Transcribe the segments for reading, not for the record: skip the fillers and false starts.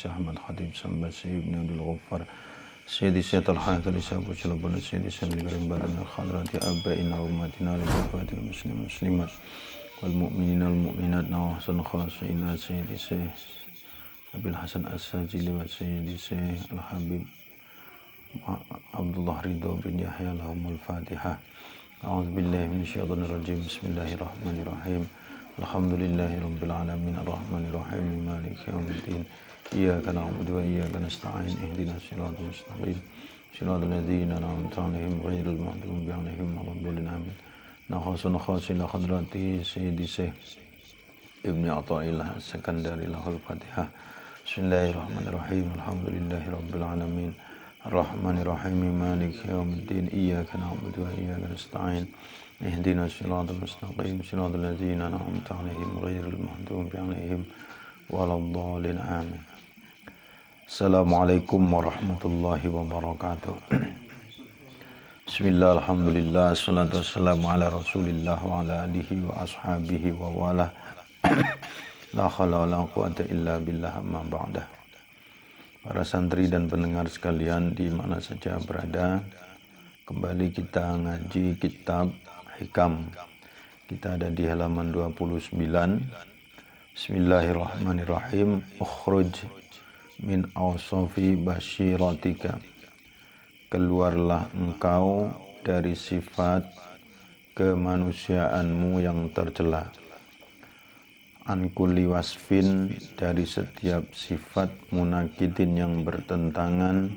Ahmad Khatib Samba Sayyid ibn Abdul Ghaffar Sayyidi Sayyid Al-Hayat Al-Isab Ucalabana Sayyidi Sayyid Karim Badan Al-Khadrati Abba'ina Ummatina Al-Fatil Muslim Muslimat Wal-Mu'minina Al-Mu'minat Nawahsan Khasina Sayyidi Sayyid Abil Hasan As-Sajili wa Sayyidi Sayyid Al-Habib Abdullah Ridho bin Yahya lahumul Fatihah. A'udzubillahi minasyaitonir rajim. Bismillahirrahmanirrahim. Alhamdulillahi rabbil alamin arrahmanir rahim maliki yaumiddin. Iyyaka na'budu wa iyyaka nasta'in. Ihdinas siratal mustaqim. Siratal ladzina an'amta 'alaihim ghairil maghdubi 'alaihim waladdallin. Amin. Nakhasun khasila hadrati Sayyidi Syekh Ibnu Athaillah As-Sakandari lahul Fatihah. Bismillahirrahmanirrahim. Alhamdulillahi rabbil alamin. Ar-Rahmanir-Rahim Maliki Yawmiddin. Iyyaka na'budu wa iyyaka nasta'in. Ihdinas siratal mustaqim. Siratal ladzina an'amta 'alaihim ghairil maghdubi 'alaihim waladdallin. Amin. Assalamualaikum warahmatullahi wabarakatuh. Bismillah, alhamdulillah, salatu wassalamu ala Rasulillah wa ala alihi wa ashabihi wa wala. La haula wala quwata illa billah, amma ba'dah. Para santri dan pendengar sekalian di mana saja berada, kembali kita ngaji kitab Hikam. Kita ada di halaman 29. Bismillahirrahmanirrahim. Ukhruj min awsafi basyiratika. Keluarlah engkau dari sifat kemanusiaanmu yang tercela. An kulli wasfin, dari setiap sifat munakidin yang bertentangan,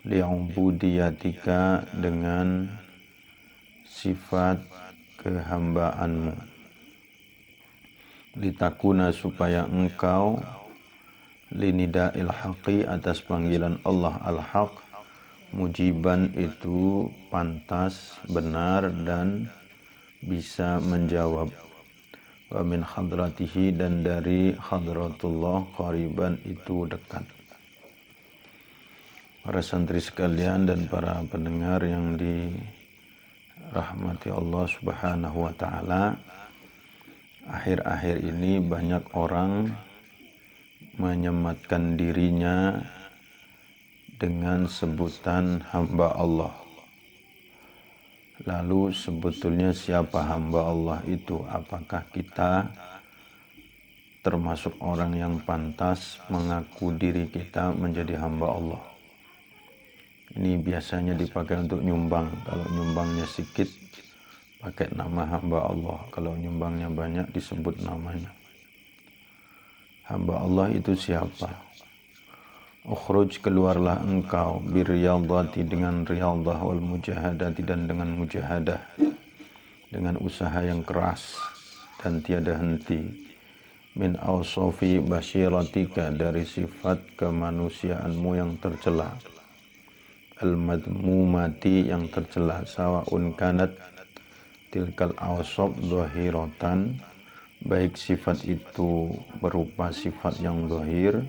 li'ubudiyatika, dengan sifat kehambaanmu, litakuna, supaya engkau, linida'il haqi, atas panggilan Allah al-haq, mujiban, itu pantas, benar, dan bisa menjawab, wa min hadratihi, dan dari hadratullah, qariban, itu dekat. Para santri sekalian dan para pendengar yang dirahmati Allah Subhanahu wa ta'ala, akhir-akhir ini banyak orang menyematkan dirinya dengan sebutan hamba Allah. Lalu sebetulnya siapa hamba Allah itu? Apakah kita termasuk orang yang pantas mengaku diri kita menjadi hamba Allah? Ini biasanya dipakai untuk nyumbang. Kalau nyumbangnya sedikit, pakai nama hamba Allah. Kalau nyumbangnya banyak, disebut namanya. Hamba Allah itu siapa? Ukhruj, keluarlah engkau, birriyadati, dengan riyadah, wal mujahadati, dan dengan mujahadah, dengan usaha yang keras dan tiada henti, min awsafi basyiratika, dari sifat kemanusiaanmu yang tercela, al-madmumati, yang tercela, sawa'un kanat tilkal awsaf dhahiratan, baik sifat itu berupa sifat yang zahir.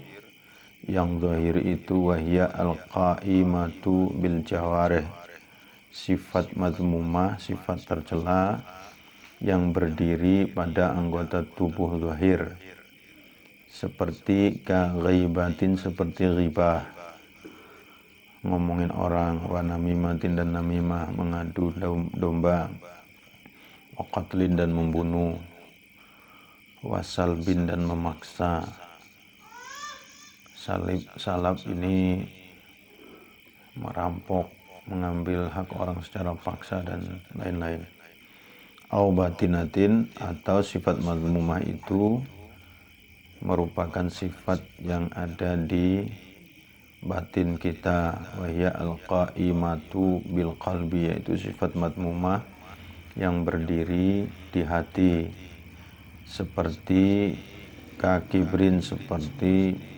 Yang zahir itu wahya al-qa'imatu bil jawarih, sifat madmumah, sifat tercela yang berdiri pada anggota tubuh zahir, seperti ka ghaibatin, seperti ghibah, ngomongin orang, wa namimatin, dan namimah, mengadu domba, wa qatlin, dan membunuh, wa salbin, dan memaksa. Salab ini merampok, mengambil hak orang secara paksa, dan lain-lain. Au batinatin, atau sifat madmumah itu merupakan sifat yang ada di batin kita, wahya al-qa'imatu bil qalbi, yaitu sifat madmumah yang berdiri di hati, seperti kakibrin, seperti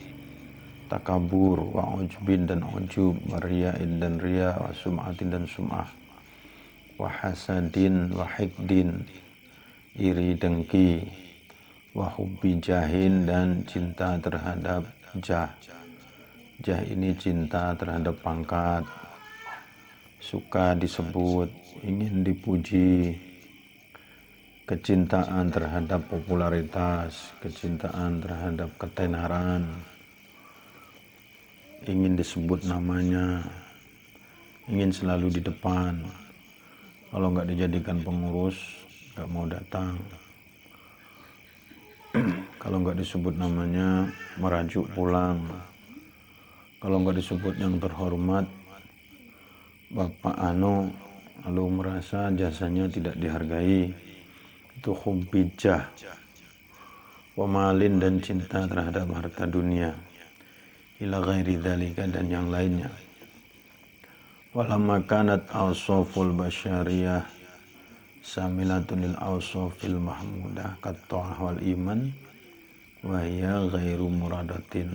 takabur, wa ujbin, dan ujub, wa riya'in, dan riya, wa sum'atin, dan sum'ah, wa hasadin, wa hikdin, iri dengki, wa hubbi jahin, dan cinta terhadap jah. Jah ini cinta terhadap pangkat, suka disebut, ingin dipuji, kecintaan terhadap popularitas, kecintaan terhadap ketenaran, ingin disebut namanya, ingin selalu di depan. Kalau nggak dijadikan pengurus, nggak mau datang. Kalau nggak disebut namanya, merajuk pulang. Kalau nggak disebut yang terhormat, Bapak Ano, lalu merasa jasanya tidak dihargai. Itu hubbijah, pemalin dan cinta terhadap harta dunia, ila ghairi dzalika dan yang lainnya. Walamma kanat awsaful basyariyah samilatun lil awsafil mahmudah kat-ta'ah wal iman wa hiya ghairu muradatin.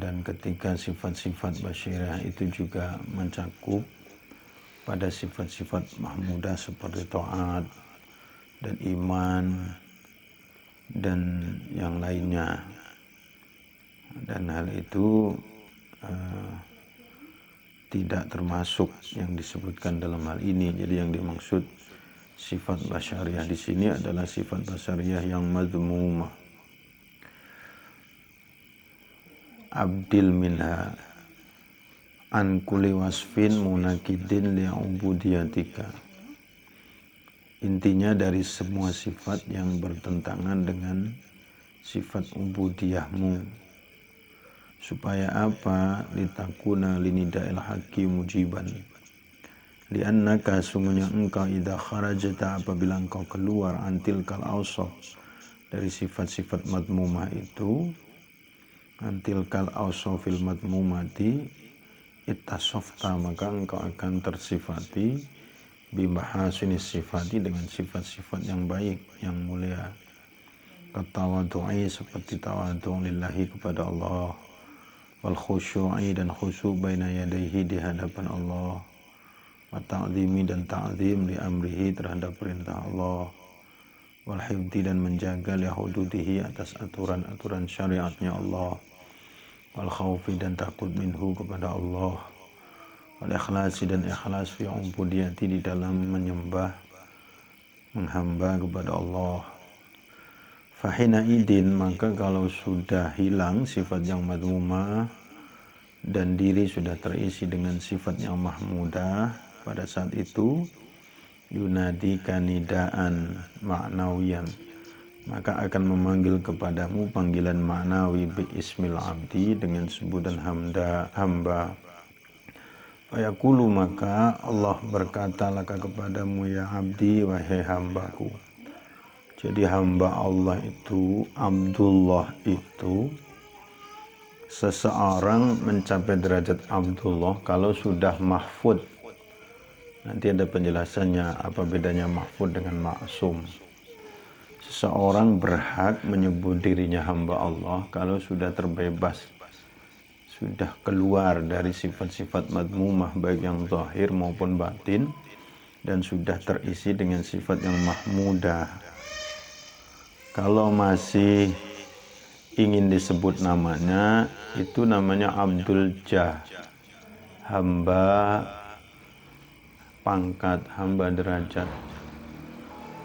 Dan ketika sifat-sifat basyariyah itu juga mencakup pada sifat-sifat mahmudah seperti taat dan iman dan yang lainnya, dan hal itu tidak termasuk yang disebutkan dalam hal ini. Jadi yang dimaksud sifat basyariyah di sini adalah sifat basyariyah yang mazmumah. Abdil minha an kulli wasfin munakidin li'ubudiyatika. Intinya dari semua sifat yang bertentangan dengan sifat ubudiyahmu. Supaya apa? Litakuna linida'il haqqi mujiban. Liannaka sungguhnya engkau idza kharajta apabila engkau keluar antil kal awsaf dari sifat-sifat madmumah itu, antil kal awsafil madmumati ittasafta maka engkau akan tersifati bimahasinis sifati dengan sifat-sifat yang baik, yang mulia. Katawadu'i seperti tawadu' lillahi kepada Allah, wal khusyu'i dan khusyuk baina yadayhi di hadapan Allah, wa ta'zimi dan ta'zim li amrihi terhadap perintah Allah, wal hifdi dan menjaga li hududihi atas aturan-aturan syariatnya Allah, wal khaufi dan takut minhu kepada Allah, wal ikhlasi dan ikhlas fi ubudiyati di dalam menyembah, menghamba kepada Allah. Fahina idin maka kalau sudah hilang sifat yang madmumah dan diri sudah terisi dengan sifat yang mahmudah, pada saat itu yunadi kanidaan ma'nawiyan maka akan memanggil kepadamu panggilan ma'nawi bi ismil abdi dengan sebutan hamba. Fayaqulu maka Allah berkata laka kepadamu ya abdi wahai hambaku. Jadi hamba Allah itu, Abdullah itu, seseorang mencapai derajat Abdullah kalau sudah mahfud. Nanti ada penjelasannya apa bedanya mahfud dengan maksum. Seseorang berhak menyebut dirinya hamba Allah kalau sudah terbebas, sudah keluar dari sifat-sifat madmumah baik yang zahir maupun batin, dan sudah terisi dengan sifat yang mahmudah. Kalau masih ingin disebut namanya, itu namanya Abdul Jah, hamba pangkat, hamba derajat,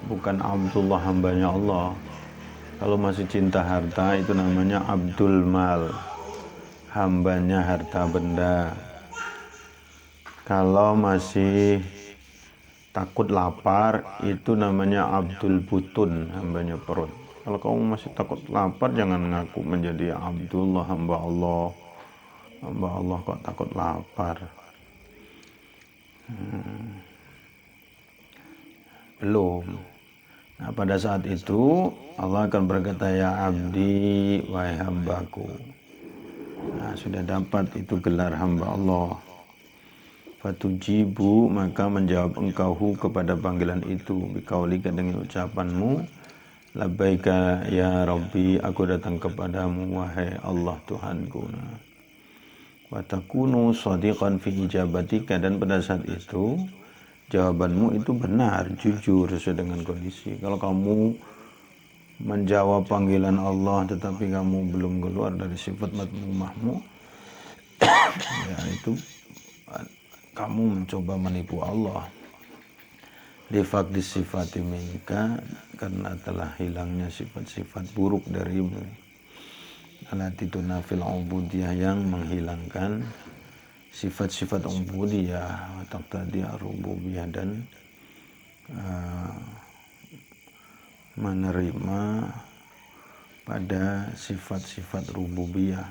bukan Abdullah hambanya Allah. Kalau masih cinta harta, itu namanya Abdul Mal, hambanya harta benda. Kalau masih takut lapar, itu namanya Abdul Butun, hambanya perut. Kalau kamu masih takut lapar, jangan ngaku menjadi Abdullah, hamba Allah. Hamba Allah kok takut lapar. Belum. Nah, pada saat itu Allah akan berkata ya abdi wahai hambaku. Nah, sudah dapat itu gelar hamba Allah. Fatujibu maka menjawab engkau kepada panggilan itu bikaulika dengan ucapanmu labbaika ya Rabbi, aku datang kepadamu wahai Allah Tuhanku. Wa takunu shadiqan fi ijabatika, dan pada saat itu jawabanmu itu benar, jujur sesuai dengan kondisi. Kalau kamu menjawab panggilan Allah tetapi kamu belum keluar dari sifat madmumahmu, ya itu kamu mencoba menipu Allah. Lifaqdi sifati minka, karena telah hilangnya sifat-sifat buruk darimu. allati tunafil ubudiyah, yang menghilangkan sifat-sifat ubudiyah, wa taqtadi ar-rububiyah, dan menerima pada sifat-sifat rububiyah.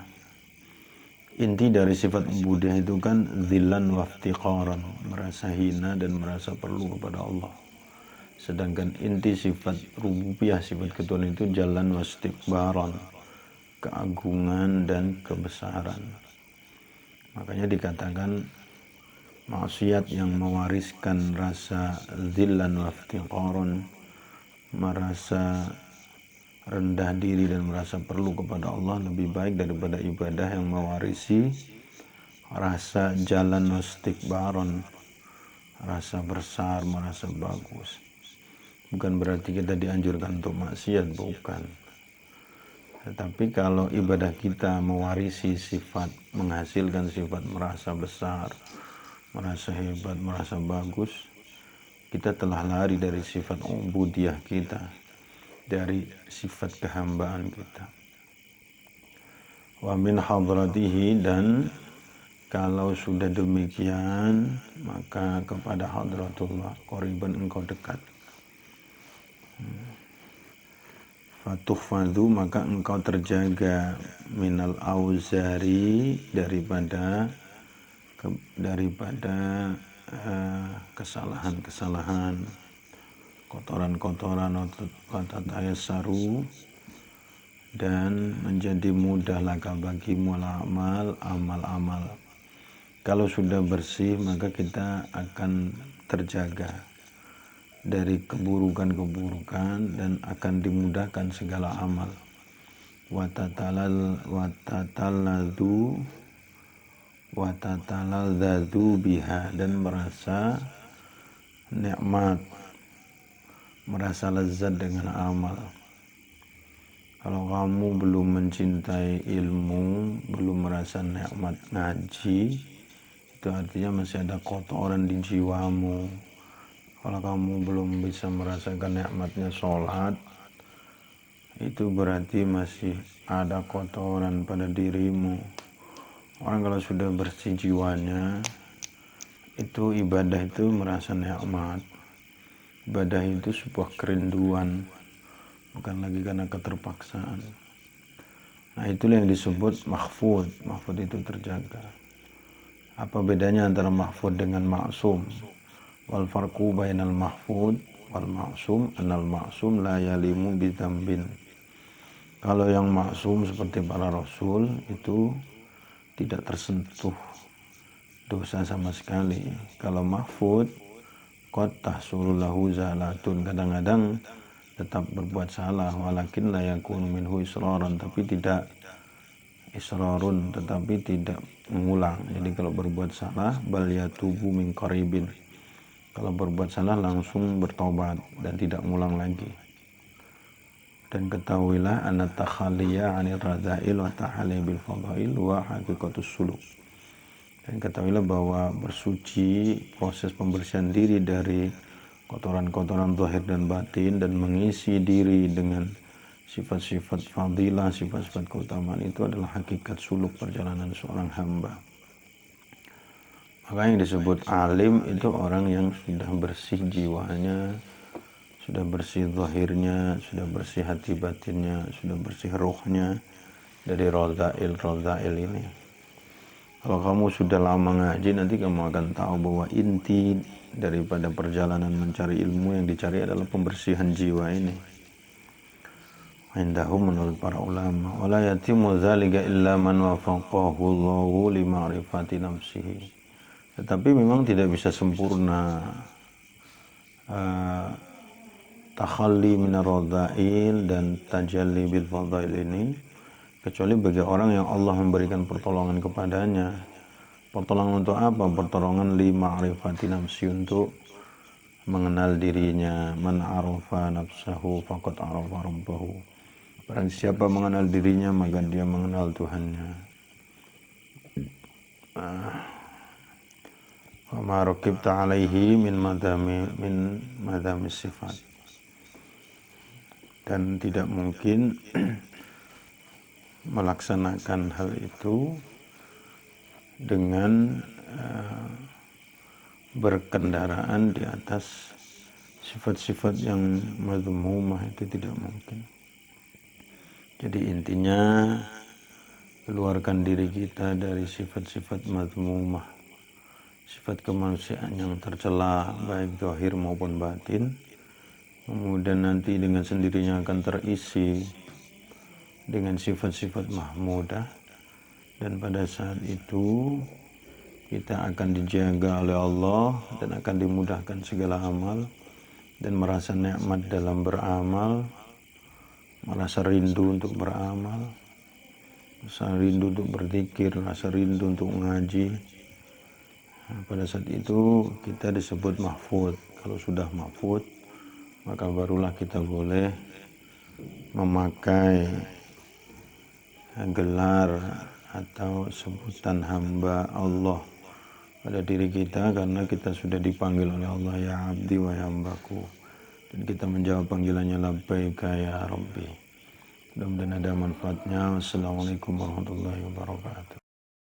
Inti dari sifat ubudiyah itu kan dzillan wa iftiqaran, merasa hina dan merasa perlu kepada Allah. Sedangkan inti sifat rububiyah, sifat ketuhanan itu jalan wa istikbaran, keagungan dan kebesaran. Makanya dikatakan maksiat yang mewariskan rasa dzillan wa iftiqaran, merasa rendah diri dan merasa perlu kepada Allah, lebih baik daripada ibadah yang mewarisi rasa jalan wastikbaron, rasa besar, merasa bagus. Bukan berarti kita dianjurkan untuk maksiat, bukan. Tetapi kalau ibadah kita mewarisi sifat, menghasilkan sifat merasa besar, merasa hebat, merasa bagus, kita telah lari dari sifat ubudiyah kita, dari sifat kehambaan kita. Wa min hadratihi, dan kalau sudah demikian maka kepada hadratullah qoriban, engkau dekat. Fatuhfadhu, maka engkau terjaga minal auzari, daripada kesalahan-kesalahan, kotoran-kotoran, watatayasaru, dan menjadi mudah laka bagimu amal-amal. Kalau sudah bersih maka kita akan terjaga dari keburukan-keburukan dan akan dimudahkan segala amal. Watataladzadu biha, dan merasa nikmat, merasa lezat dengan amal. Kalau kamu belum mencintai ilmu, belum merasa nikmat ngaji, itu artinya masih ada kotoran di jiwamu. Kalau kamu belum bisa merasakan nikmatnya sholat, itu berarti masih ada kotoran pada dirimu. Orang kalau sudah bersih jiwanya, itu ibadah itu merasa nikmat. Ibadah itu sebuah kerinduan, bukan lagi karena keterpaksaan. Nah, itulah yang disebut mahfud. Mahfud itu terjaga. Apa bedanya antara mahfud dengan maksum? Wal farqu bainal mahfud wal maksum annal maksum la yalimu bidzambin. Kalau yang maksum seperti para rasul itu tidak tersentuh dosa sama sekali. Kalau mahfud qad tahsulu lahu zalatun, kadang-kadang tetap berbuat salah, walakin la yakunu minhu israran, tapi tidak israrun, tetapi tidak mengulang. Jadi kalau berbuat salah bal yatubu min qaribin, kalau berbuat salah langsung bertobat dan tidak mengulang lagi. Dan ketahuilah anna takhalliya 'anil radha'il wa tahalli bil fadail wa haqiqatus suluk. Dan ketahuilah bahwa bersuci, proses pembersihan diri dari kotoran-kotoran zahir dan batin, dan mengisi diri dengan sifat-sifat fadilah, sifat-sifat keutamaan, itu adalah hakikat suluk perjalanan seorang hamba. Maka yang disebut alim itu orang yang sudah bersih jiwanya, sudah bersih zahirnya, sudah bersih hati batinnya, sudah bersih ruhnya dari radha'il ini. Kalau kamu sudah lama ngaji, nanti kamu akan tahu bahwa inti daripada perjalanan mencari ilmu yang dicari adalah pembersihan jiwa ini. Indahum, menurut para ulama, wala yatimu dzalika illa man wafaqahu Allahu li ma'rifati nafsihi. Tetapi memang tidak bisa sempurna takhalli minar radha'il dan tajalli bil fadail ini, kecuali bagi orang yang Allah memberikan pertolongan kepadanya. Pertolongan untuk apa? Pertolongan li ma'rifati nafsi, untuk mengenal dirinya. Man arafa nafsahu faqad arafa rabbahu. Barang siapa mengenal dirinya, maka dia mengenal Tuhannya. Wa ma raqibta alaihi min madami sifat. Dan tidak mungkin melaksanakan hal itu dengan berkendaraan di atas sifat-sifat yang madhmumah itu tidak mungkin. Jadi intinya keluarkan diri kita dari sifat-sifat madhmumah, sifat kemanusiaan yang tercela baik zahir maupun batin. Kemudian nanti dengan sendirinya akan terisi dengan sifat-sifat mahmudah, dan pada saat itu kita akan dijaga oleh Allah dan akan dimudahkan segala amal dan merasa nikmat dalam beramal, merasa rindu untuk beramal, rasa rindu untuk berzikir, rasa rindu untuk mengaji. Pada saat itu kita disebut mahfud. Kalau sudah mahfud, maka barulah kita boleh memakai gelar atau sebutan hamba Allah pada diri kita, karena kita sudah dipanggil oleh Allah, ya abdi wa ya hambaku, dan kita menjawab panggilannya labbaika ya rabbi. Mudah-mudahan ada manfaatnya. Wassalamualaikum warahmatullahi wabarakatuh.